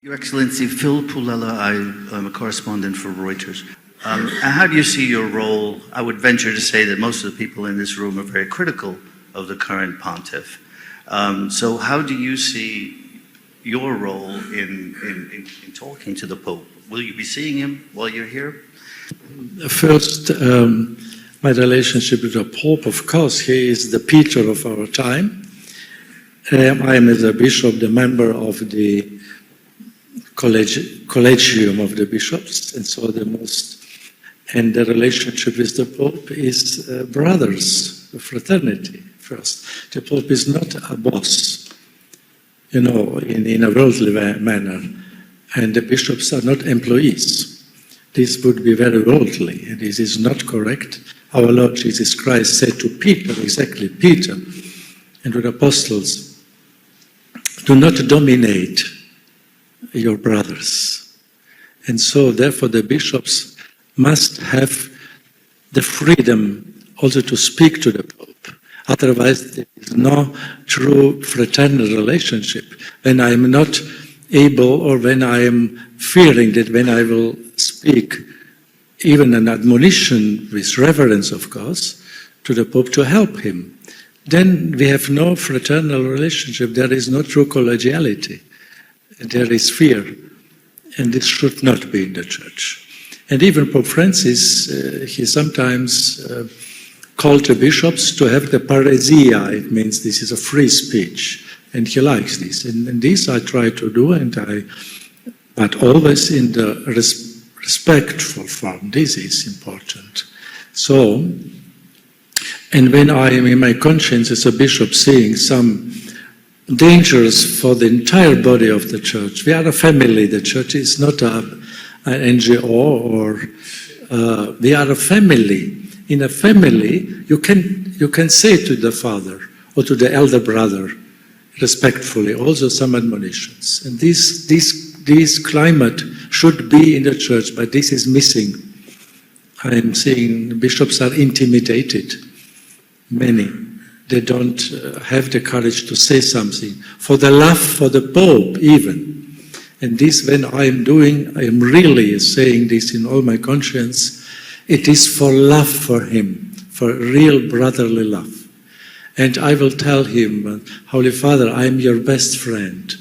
Your Excellency, Phil Pullela, I'm a correspondent for Reuters. How do you see your role? I would venture to say that most of the people in this room are very critical of the current pontiff. So how do you see your role in talking to the Pope? Will you be seeing him while you're here? First, my relationship with the Pope, of course, he is the Peter of our time. I am, as a bishop, the member of the collegium of the bishops, and so and the relationship with the Pope is brothers, fraternity first. The Pope is not a boss, in a worldly manner, and the bishops are not employees. This would be very worldly, and this is not correct. Our Lord Jesus Christ said to Peter, exactly Peter, and to the apostles, do not dominate your brothers. And so therefore the bishops must have the freedom also to speak to the Pope. Otherwise there is no true fraternal relationship. When I am not able, or when I am fearing that when I will speak even an admonition with reverence, of course, to the Pope to help him, then we have no fraternal relationship. There is no true collegiality. There is fear, and this should not be in the Church. And even Pope Francis, he sometimes called the bishops to have the paresia. It means this is a free speech, and he likes this. And this I try to do, but always in the respectful form. This is important. So, and when I am in my conscience as a bishop seeing some dangers for the entire body of the Church. We are a family. The Church is not an NGO, or we are a family. In a family, you can say to the father or to the elder brother, respectfully, also some admonitions. And this climate should be in the Church, but this is missing. I am seeing bishops are intimidated, many. They don't have the courage to say something, for the love for the Pope even. And this, when I am really saying this in all my conscience, it is for love for him, for real brotherly love. And I will tell him, Holy Father, I am your best friend.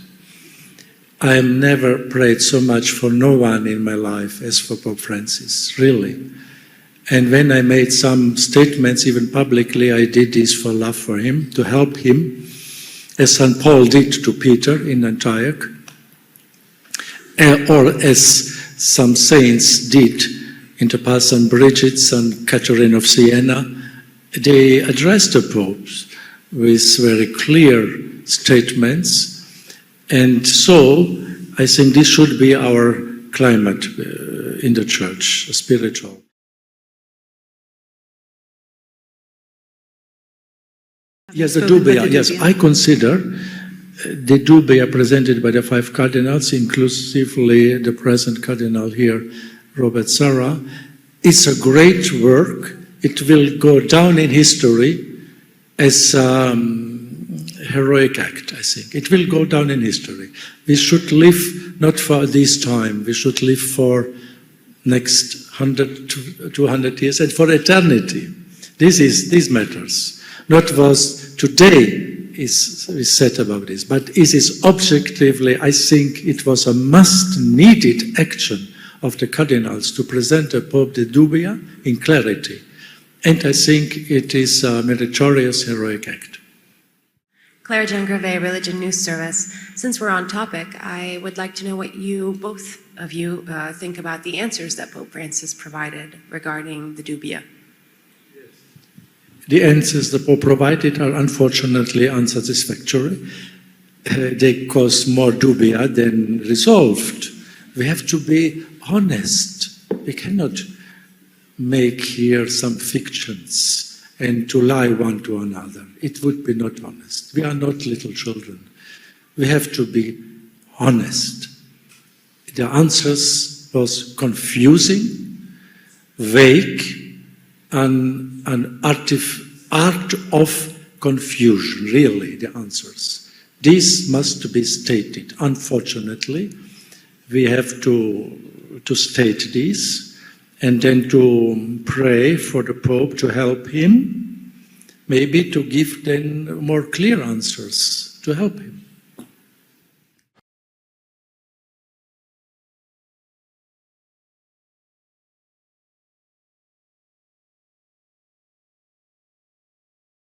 I have never prayed so much for no one in my life as for Pope Francis, really. And when I made some statements, even publicly, I did this for love for him, to help him, as St. Paul did to Peter in Antioch, or as some saints did in the past, St. Bridget, St. Catherine of Siena. They addressed the popes with very clear statements. And so I think this should be our climate in the Church, spiritual. Yes, the dubia. Yes, I consider the dubia presented by the 5 cardinals, inclusively the present cardinal here, Robert Sarah. It's a great work. It will go down in history as a heroic act, I think. It will go down in history. We should live not for this time. We should live for next 100 to 200 years and for eternity. This matters. Not what today is said about this, but it is objectively, I think it was a must-needed action of the cardinals to present the Pope the dubia in clarity. And I think it is a meritorious, heroic act. Claire Gengreve, Religion News Service. Since we're on topic, I would like to know what both of you think about the answers that Pope Francis provided regarding the dubia. The answers the Pope provided are unfortunately unsatisfactory. They cause more dubia than resolved. We have to be honest. We cannot make here some fictions and to lie one to another. It would be not honest. We are not little children. We have to be honest. The answers was confusing, vague, an art of confusion, really, the answers. This must be stated. Unfortunately, we have to state this and then to pray for the Pope to help him, maybe to give then more clear answers to help him.